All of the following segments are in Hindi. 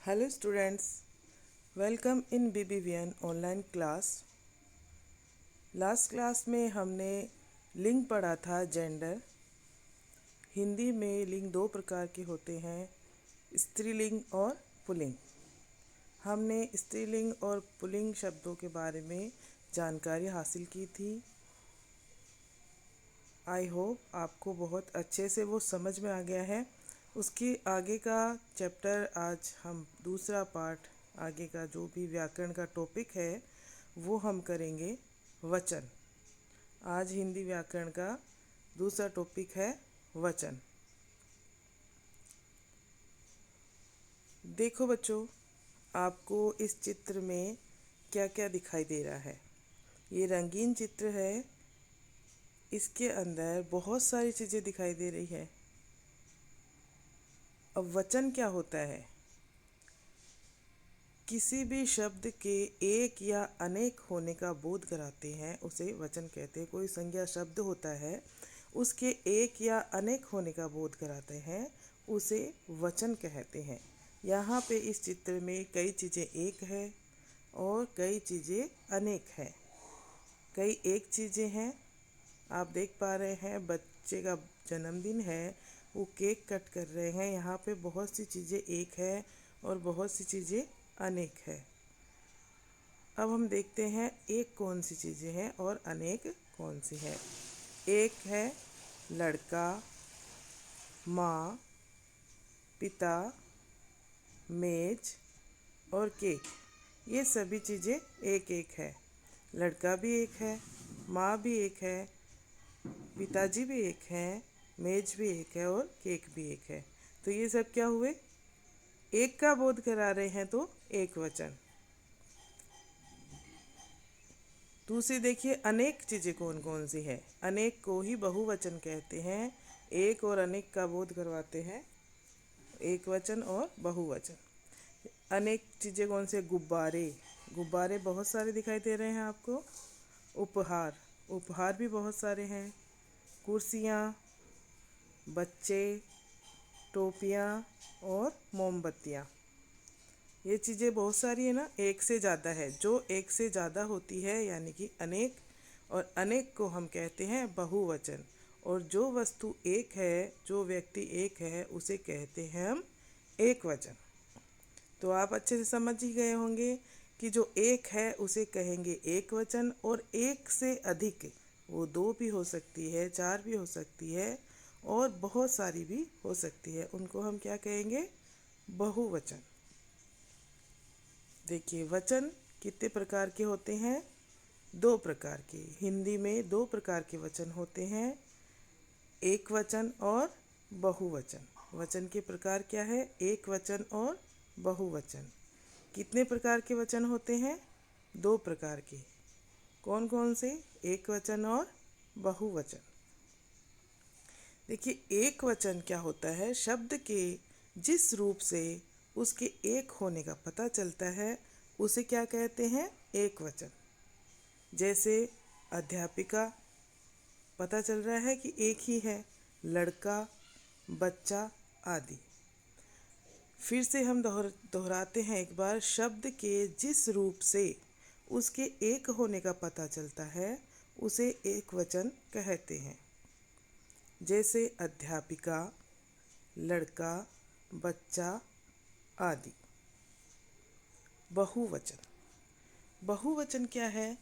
Hello students, welcome in BBVN online class. Last class में हमने लिंग पढ़ा था जेंडर। हिंदी में लिंग दो प्रकार के होते हैं, स्त्रीलिंग और पुल्लिंग। हमने स्त्रीलिंग और पुल्लिंग शब्दों के बारे में जानकारी हासिल की थी। आई होप आपको बहुत अच्छे से वो समझ में आ गया है। उसके आगे का चैप्टर आज हम दूसरा पार्ट, आगे का जो भी व्याकरण का टॉपिक है वो हम करेंगे वचन। आज हिंदी व्याकरण का दूसरा टॉपिक है वचन। देखो बच्चों, आपको इस चित्र में क्या क्या दिखाई दे रहा है। ये रंगीन चित्र है, इसके अंदर बहुत सारी चीज़ें दिखाई दे रही है। अब वचन क्या होता है? किसी भी शब्द के एक या अनेक होने का बोध कराते हैं उसे वचन कहते हैं। कोई संज्ञा शब्द होता है, उसके एक या अनेक होने का बोध कराते हैं, उसे वचन कहते हैं। यहाँ पे इस चित्र में कई चीज़ें एक है और कई चीज़ें अनेक है। कई एक चीज़ें हैं, आप देख पा रहे हैं बच्चे का जन्मदिन है, वो केक कट कर रहे हैं। यहाँ पे बहुत सी चीज़ें एक है और बहुत सी चीज़ें अनेक है। अब हम देखते हैं एक कौन सी चीज़ें हैं और अनेक कौन सी है। एक है लड़का, माँ, पिता, मेज और केक। ये सभी चीज़ें एक एक है। लड़का भी एक है, माँ भी एक है, पिताजी भी एक हैं, मेज भी एक है और केक भी एक है। तो ये सब क्या हुए? एक का बोध करा रहे हैं, तो एक वचन। दूसरी देखिए, अनेक चीज़ें कौन कौन सी है। अनेक को ही बहुवचन कहते हैं। एक और अनेक का बोध करवाते हैं एक वचन और बहुवचन। अनेक चीज़ें कौन से? गुब्बारे। गुब्बारे बहुत सारे दिखाई दे रहे हैं आपको। उपहार, उपहार भी बहुत सारे हैं। कुर्सियाँ, बच्चे, टोपियाँ और मोमबत्तियाँ। ये चीज़ें बहुत सारी है ना, एक से ज़्यादा है। जो एक से ज़्यादा होती है यानी कि अनेक, और अनेक को हम कहते हैं बहुवचन। और जो वस्तु एक है, जो व्यक्ति एक है, उसे कहते हैं हम एक वचन। तो आप अच्छे से समझ ही गए होंगे कि जो एक है उसे कहेंगे एक वचन, और एक से अधिक, वो दो भी हो सकती है, चार भी हो सकती है और बहुत सारी भी हो सकती है, उनको हम क्या कहेंगे? बहुवचन। देखिए, वचन कितने प्रकार के होते हैं? दो प्रकार के। हिंदी में दो प्रकार के वचन होते हैं, एक वचन और बहुवचन। वचन के प्रकार क्या है? एक वचन और बहुवचन। कितने प्रकार के वचन होते हैं? दो प्रकार के। कौन कौन से? एक वचन और बहुवचन। देखिए, एक वचन क्या होता है? शब्द के जिस रूप से उसके एक होने का पता चलता है उसे क्या कहते हैं? एक वचन। जैसे अध्यापिका, पता चल रहा है कि एक ही है। लड़का, बच्चा आदि। फिर से हम दोहराते हैं एक बार। शब्द के जिस रूप से उसके एक होने का पता चलता है उसे एक वचन कहते हैं। जैसे अध्यापिका, लड़का, बच्चा आदि। बहुवचन। बहुवचन क्या है?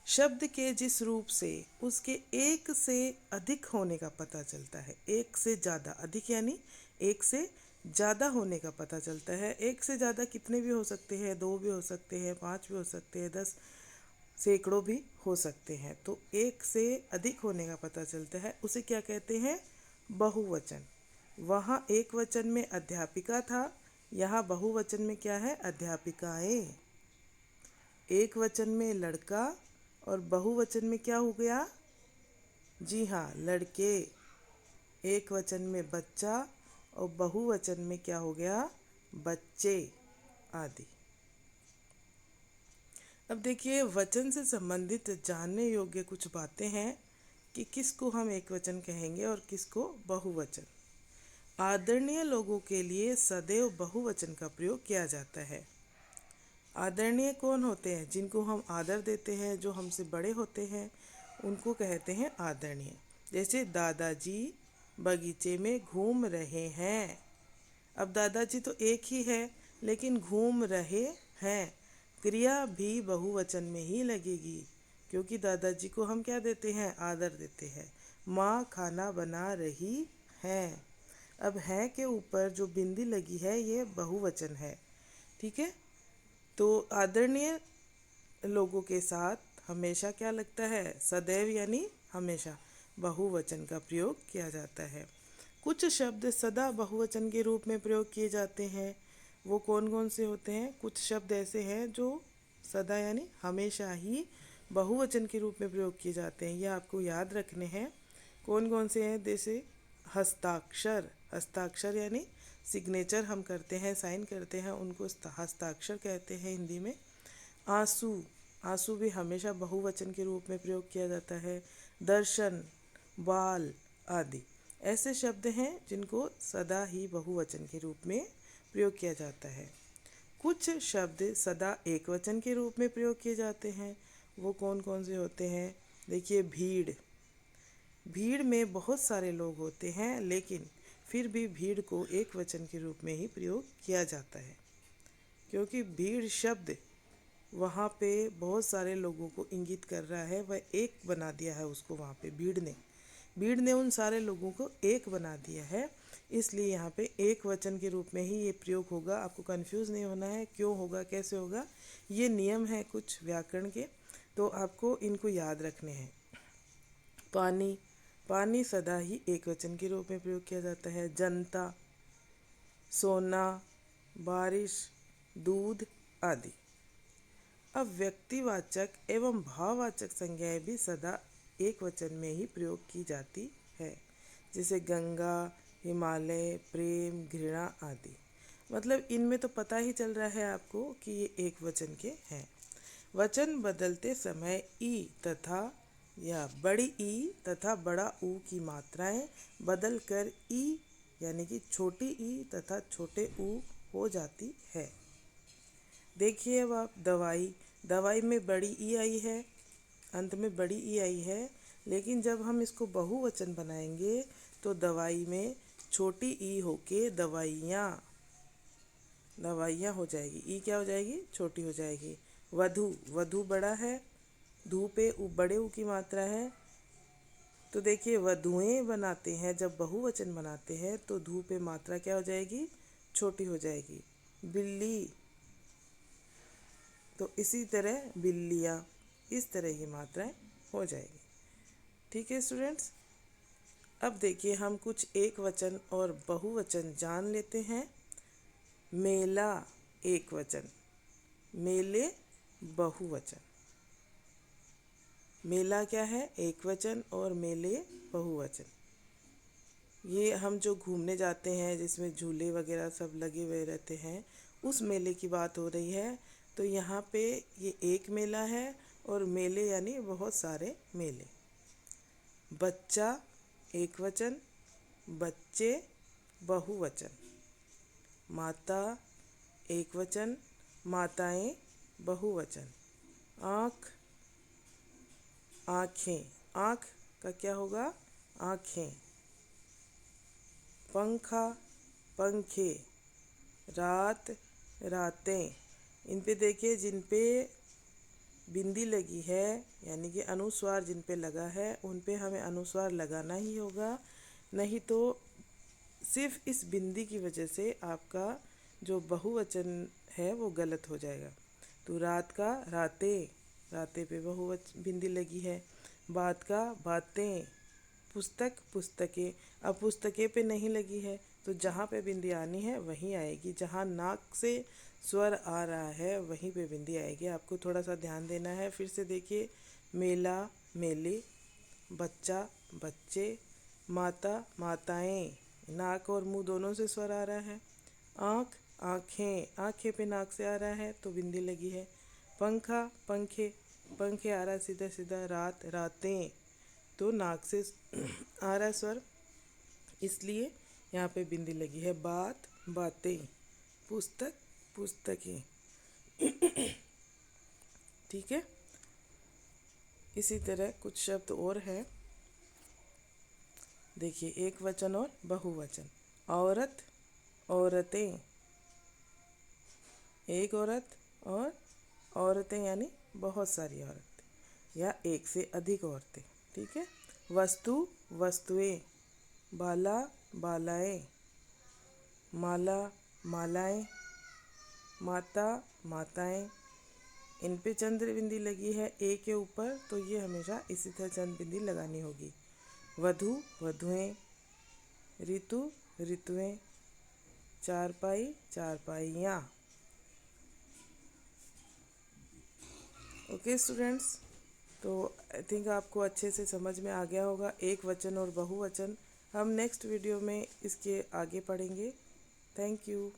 शब्द के जिस रूप से उसके एक से अधिक होने का पता चलता है। एक से ज़्यादा, अधिक यानी एक से ज़्यादा होने का पता चलता है। एक से ज़्यादा कितने भी हो सकते हैं? दो भी हो सकते हैं, पाँच भी हो सकते हैं, 10, सैकड़ों भी हो सकते हैं। तो एक से अधिक होने का पता चलता है, उसे क्या कहते हैं? बहुवचन। वहाँ एक वचन में अध्यापिका था, यहाँ बहुवचन में क्या है? अध्यापिकाएं। एक वचन में लड़का और बहुवचन में क्या हो गया? जी हाँ, लड़के। एक वचन में बच्चा और बहुवचन में क्या हो गया? बच्चे आदि। अब देखिए, वचन से संबंधित जानने योग्य कुछ बातें हैं कि किसको हम एक वचन कहेंगे और किसको बहुवचन। आदरणीय लोगों के लिए सदैव बहुवचन का प्रयोग किया जाता है। आदरणीय कौन होते हैं? जिनको हम आदर देते हैं, जो हमसे बड़े होते हैं, उनको कहते हैं आदरणीय। जैसे दादाजी बगीचे में घूम रहे हैं। अब दादाजी तो एक ही है, लेकिन घूम रहे हैं, क्रिया भी बहुवचन में ही लगेगी, क्योंकि दादाजी को हम क्या देते हैं? आदर देते हैं। माँ खाना बना रही हैं। अब है के ऊपर जो बिंदी लगी है ये बहुवचन है। ठीक है, तो आदरणीय लोगों के साथ हमेशा क्या लगता है? सदैव यानी हमेशा बहुवचन का प्रयोग किया जाता है। कुछ शब्द सदा बहुवचन के रूप में प्रयोग किए जाते हैं। वो कौन कौन से होते हैं? कुछ शब्द ऐसे हैं जो सदा यानी हमेशा ही बहुवचन के रूप में प्रयोग किए जाते हैं। ये आपको याद रखने हैं। कौन कौन से हैं? जैसे हस्ताक्षर। हस्ताक्षर यानी सिग्नेचर हम करते हैं, साइन करते हैं, उनको हस्ताक्षर कहते हैं हिंदी में। आंसू। आंसू भी हमेशा बहुवचन के रूप में प्रयोग किया जाता है। दर्शन, बाल आदि ऐसे शब्द हैं जिनको सदा ही बहुवचन के रूप में प्रयोग किया जाता है। कुछ शब्द सदा एक वचन के रूप में प्रयोग किए जाते हैं। वो कौन कौन से होते हैं? देखिए, भीड़। भीड़ में बहुत सारे लोग होते हैं, लेकिन फिर भी भीड़ को एक वचन के रूप में ही प्रयोग किया जाता है, क्योंकि भीड़ शब्द वहाँ पे बहुत सारे लोगों को इंगित कर रहा है। वह एक बना दिया है उसको, वहाँ पे भीड़ ने उन सारे लोगों को एक बना दिया है, इसलिए यहाँ पे एक वचन के रूप में ही ये प्रयोग होगा। आपको कंफ्यूज नहीं होना है, क्यों होगा, कैसे होगा। ये नियम है कुछ व्याकरण के, तो आपको इनको याद रखने हैं। पानी। पानी सदा ही एक वचन के रूप में प्रयोग किया जाता है। जनता, सोना, बारिश, दूध आदि। अब व्यक्तिवाचक एवं भाववाचक संज्ञाएं भी सदा एक वचन में ही प्रयोग की जाती है, जैसे गंगा, हिमालय, प्रेम, घृणा आदि। मतलब इनमें तो पता ही चल रहा है आपको कि ये एक वचन के हैं। वचन बदलते समय ई तथा या बड़ी ई तथा बड़ा ऊ की मात्राएं बदल कर ई यानी कि छोटी ई तथा छोटे ऊ हो जाती है। देखिए, अब आप दवाई। दवाई में बड़ी ई आई है, अंत में बड़ी ई आई है, लेकिन जब हम इसको बहुवचन बनाएंगे तो दवाई में छोटी ई होके दवाइयाँ दवाइयाँ हो जाएगी। ई क्या हो जाएगी? छोटी हो जाएगी। वधु। वधु बड़ा है, धू पे बड़े ऊ की मात्रा है, तो देखिए वधुएं बनाते हैं, जब बहुवचन बनाते हैं तो धू पे मात्रा क्या हो जाएगी? छोटी हो जाएगी। बिल्ली, तो इसी तरह बिल्लियाँ, इस तरह की मात्राएं हो जाएगी। ठीक है स्टूडेंट्स, अब देखिए हम कुछ एक वचन और बहुवचन जान लेते हैं। मेला एक वचन, मेले बहुवचन। मेला क्या है? एक वचन, और मेले बहुवचन। ये हम जो घूमने जाते हैं जिसमें झूले वगैरह सब लगे हुए रहते हैं, उस मेले की बात हो रही है। तो यहाँ पे ये एक मेला है, और मेले यानी बहुत सारे मेले। बच्चा एक वचन, बच्चे बहुवचन। माता एक वचन, माताएं बहुवचन। आँख, आँखें, आँख का क्या होगा? आँखें। पंखा, पंखे। रात, रातें। इन पे देखिए, जिन पे बिंदी लगी है यानी कि अनुस्वार जिन पे लगा है उन पे हमें अनुस्वार लगाना ही होगा, नहीं तो सिर्फ इस बिंदी की वजह से आपका जो बहुवचन है वो गलत हो जाएगा। तो रात का रातें, रातें पे बहुवचन बिंदी लगी है। बात का बातें। पुस्तक, पुस्तकें। अब पुस्तकें पे नहीं लगी है, तो जहाँ पे बिंदी आनी है वहीं आएगी। जहाँ नाक से स्वर आ रहा है वहीं पे बिंदी आएगी। आपको थोड़ा सा ध्यान देना है। फिर से देखिए, मेला, मेले, बच्चा, बच्चे, माता, माताएं। नाक और मुंह दोनों से स्वर आ रहा है। आँख, आँखें, आँखें पे नाक से आ रहा है तो बिंदी लगी है। पंखा, पंखे, पंखे आ रहा है सीधा सीधा। रात, रातें, तो नाक से आ रहा है स्वर, इसलिए यहाँ पे बिंदी लगी है। बात, बातें। पुस्तक, पुस्तकें। ठीक है। इसी तरह कुछ शब्द और हैं। देखिए, एक वचन और बहुवचन। औरत, औरतें। एक औरत और औरतें यानी बहुत सारी औरतें या एक से अधिक औरतें। ठीक है। वस्तु, वस्तुएं। बाला, बालाएं। माला, मालाएं। माता, माताएं। इन पे चंद्र बिंदी लगी है ए के ऊपर, तो ये हमेशा इसी तरह चंद्र बिंदी लगानी होगी। वधु, वधुएं। ऋतु, ऋतुएं। चारपाई, चारपाइयाँ। ओके स्टूडेंट्स, तो आई थिंक आपको अच्छे से समझ में आ गया होगा एक वचन और बहुवचन। हम नेक्स्ट वीडियो में इसके आगे पढ़ेंगे। Thank you.